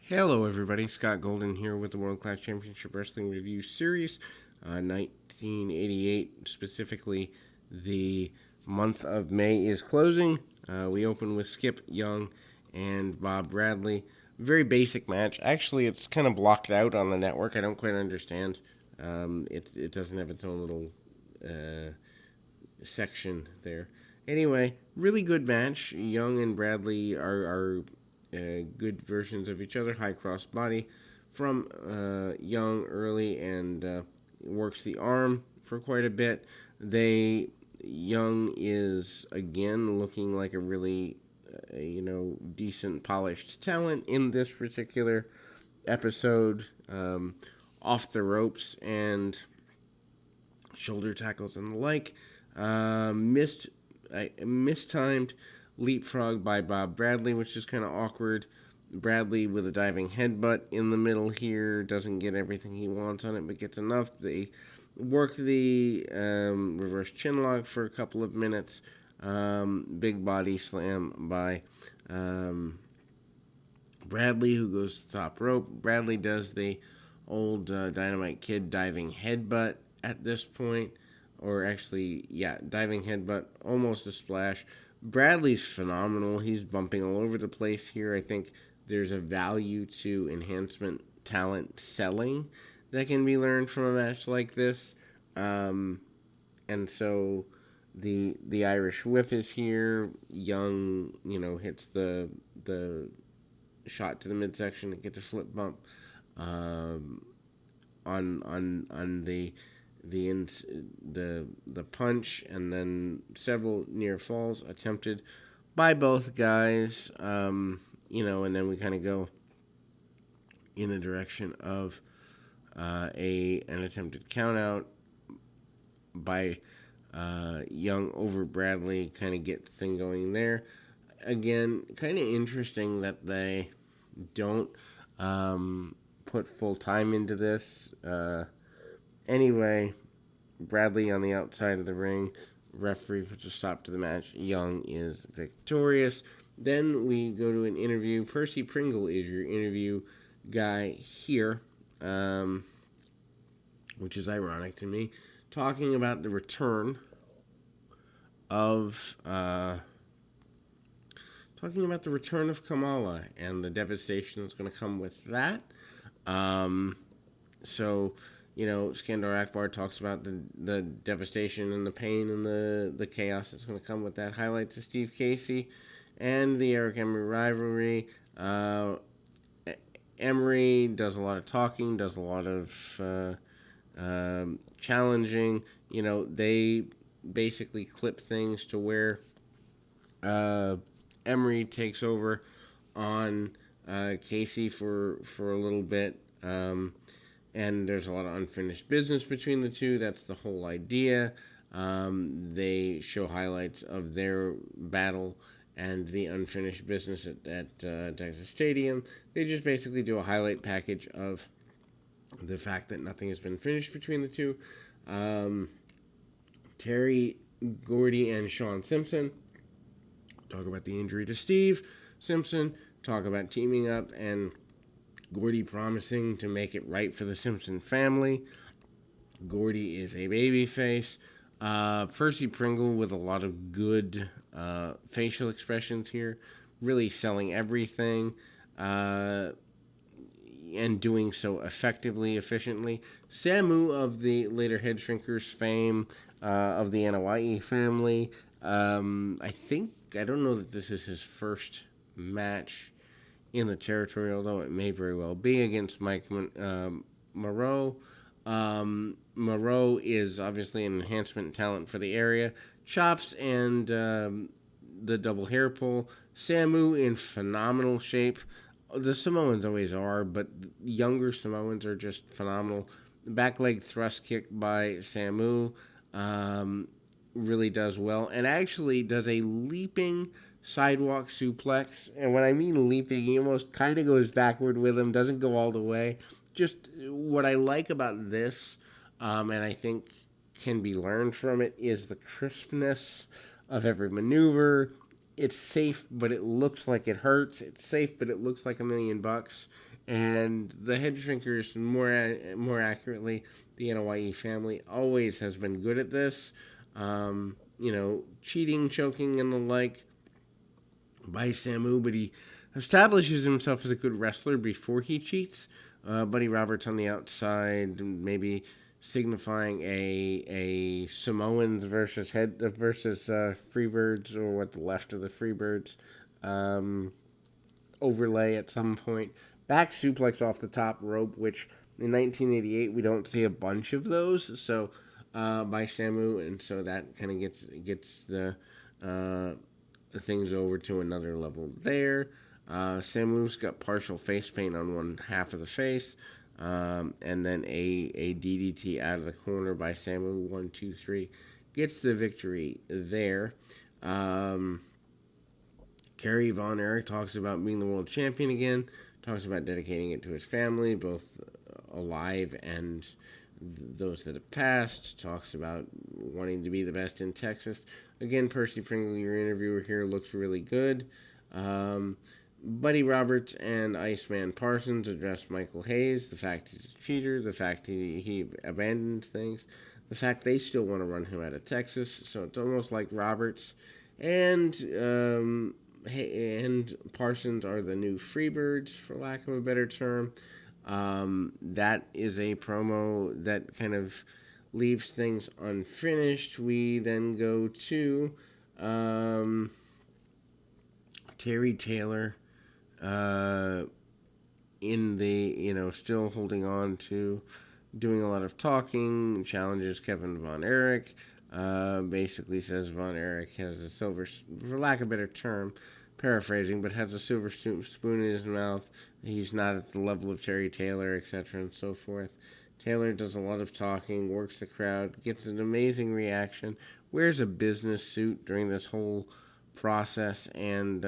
Hello, everybody. Scott Golden here with the World Class Championship Wrestling Review Series, 1988. Specifically, the month of May is closing. We open with Skip Young and Bob Bradley. Very basic match. Actually, it's kind of blocked out on the network. I don't quite understand. It doesn't have its own little section there. Anyway, really good match. Young and Bradley are good versions of each other. High cross body from Young early and works the arm for quite a bit. Young is again looking like a really decent polished talent in this particular episode. Off the ropes and shoulder tackles and the like. Mistimed leapfrog by Bob Bradley, which is kind of awkward. Bradley with a diving headbutt in the middle here. Doesn't get everything he wants on it, but gets enough. They work the reverse chinlock for a couple of minutes. Big body slam by Bradley, who goes to the top rope. Bradley does the old Dynamite Kid diving headbutt at this point. Or actually, diving headbutt, almost a splash. Bradley's phenomenal. He's bumping all over the place here. I think there's a value to enhancement talent selling that can be learned from a match like this. And so the Irish whip is here. Young, hits the shot to the midsection. It gets a flip bump on the punch, and then several near falls attempted by both guys. And then we kind of go in the direction of an attempted count out by Young over Bradley, kind of get the thing going there. Again, kind of interesting that they don't put full time into this. Anyway, Bradley on the outside of the ring. Referee puts a stop to the match. Young is victorious. Then we go to an interview. Percy Pringle is your interview guy here, which is ironic to me, talking about the return of Kamala and the devastation that's going to come with that. Skandar Akbar talks about the devastation and the pain and the chaos that's going to come with that. Highlights of Steve Casey and the Eric Emery rivalry. Emery does a lot of talking, does a lot of challenging. They basically clip things to where Emery takes over on Casey for a little bit. And there's a lot of unfinished business between the two. That's the whole idea. They show highlights of their battle and the unfinished business at Texas Stadium. They just basically do a highlight package of the fact that nothing has been finished between the two. Terry Gordy and Sean Simpson talk about the injury to Steve Simpson, talk about teaming up, and Gordy promising to make it right for the Simpson family. Gordy is a babyface. Percy Pringle with a lot of good facial expressions here, really selling everything and doing so effectively, efficiently. Samu of the later Head Shrinkers fame of the Anoa'i family. I don't know that this is his first match in the territory, although it may very well be, against Mike Moreau. Moreau is obviously an enhancement talent for the area. Chops and the double hair pull. Samu in phenomenal shape. The Samoans always are, but younger Samoans are just phenomenal. Back leg thrust kick by Samu really does well, and actually does a leaping sidewalk suplex. And when I mean leaping, he almost kind of goes backward with him, doesn't go all the way. Just what I like about this, and I think can be learned from it, is the crispness of every maneuver, it's safe, but it looks like it hurts. It's safe, but it looks like $1,000,000. And the head shrinkers, more accurately, the NYE family always has been good at this. Cheating, choking, and the like by Samu, but he establishes himself as a good wrestler before he cheats. Buddy Roberts on the outside, maybe signifying a Samoans versus Freebirds, or what the left of the Freebirds overlay at some point. Back suplex off the top rope, which in 1988 we don't see a bunch of those. So by Samu, and so that kind of gets the things over to another level there. Samu's got partial face paint on one half of the face, and then a DDT out of the corner by Samu. 1, 2, 3 gets the victory there. Kerry Von Erich talks about being the world champion again. Talks about dedicating it to his family, both alive and those that have passed. Talks about wanting to be the best in Texas. Again, Percy Pringle, your interviewer here, looks really good. Buddy Roberts and Iceman Parsons address Michael Hayes, the fact he's a cheater, the fact he abandoned things, the fact they still want to run him out of Texas. So it's almost like Roberts and Parsons are the new Freebirds, for lack of a better term. That is a promo that kind of leaves things unfinished. We then go to Terry Taylor in the, still holding on to doing a lot of talking, challenges Kevin Von Erich, basically says Von Erich has a silver, for lack of a better term, paraphrasing, but has a silver spoon in his mouth. He's not at the level of Terry Taylor, etc., and so forth. Taylor does a lot of talking, works the crowd, gets an amazing reaction, wears a business suit during this whole process, and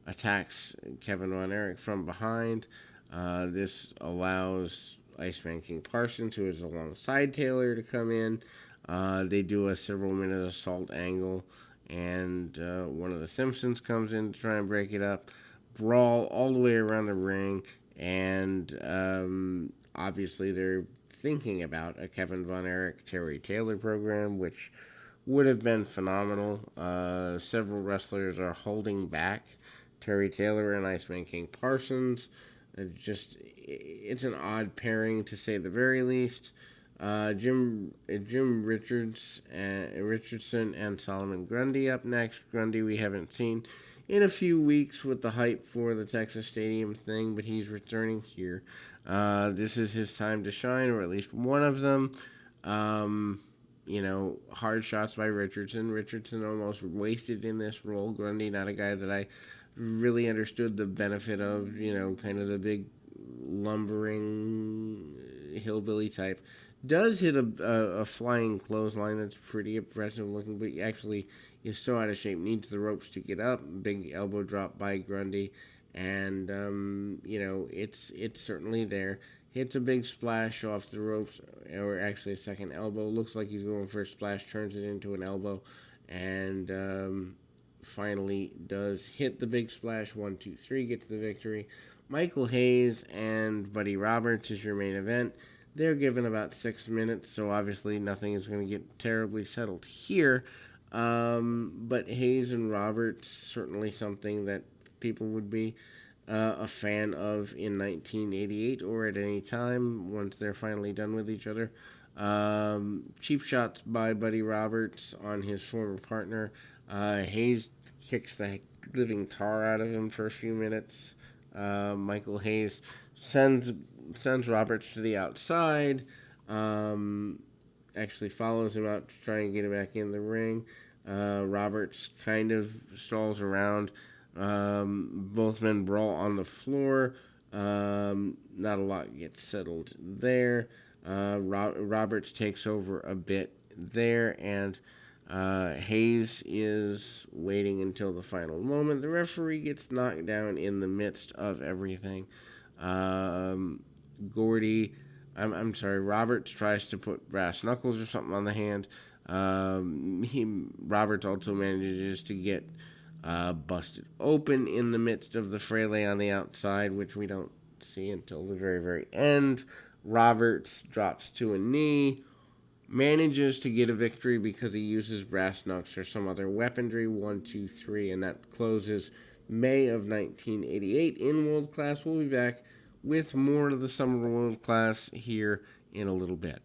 attacks Kevin Von Erich from behind. This allows Iceman King Parsons, who is alongside Taylor, to come in. They do a several-minute assault angle, and one of the Simpsons comes in to try and break it up. Brawl all the way around the ring, and obviously they're thinking about a Kevin Von Erich, Terry Taylor program, which would have been phenomenal. Several wrestlers are holding back Terry Taylor and Iceman King Parsons. It's an odd pairing, to say the very least. Jim Richardson and Solomon Grundy up next. Grundy we haven't seen in a few weeks with the hype for the Texas Stadium thing, but he's returning here. This is his time to shine, or at least one of them. Hard shots by Richardson. Richardson almost wasted in this role. Grundy, not a guy that I really understood the benefit of, kind of the big lumbering hillbilly type. Does hit a flying clothesline that's pretty impressive looking, but actually is so out of shape, needs the ropes to get up. Big elbow drop by Grundy, and it's certainly there. Hits a big splash off the ropes, or actually a second elbow. Looks like he's going for a splash, turns it into an elbow, and finally does hit the big splash. 1, 2, 3 gets the victory. Michael Hayes and Buddy Roberts is your main event. They're given about 6 minutes, so obviously nothing is going to get terribly settled here. But Hayes and Roberts, certainly something that people would be a fan of in 1988 or at any time once they're finally done with each other. Cheap shots by Buddy Roberts on his former partner. Hayes kicks the living tar out of him for a few minutes. Michael Hayes sends Roberts to the outside. Actually follows him out to try and get him back in the ring. Roberts kind of stalls around. Both men brawl on the floor. Not a lot gets settled there. Roberts takes over a bit there, and Hayes is waiting until the final moment. The referee gets knocked down in the midst of everything. Roberts tries to put brass knuckles or something on the hand. Roberts also manages to get busted open in the midst of the fray on the outside, which we don't see until the very, very end. Roberts drops to a knee, manages to get a victory because he uses brass knucks or some other weaponry. 1, 2, 3, and that closes May of 1988 in World Class. We'll be back with more of the Summer World Class here in a little bit.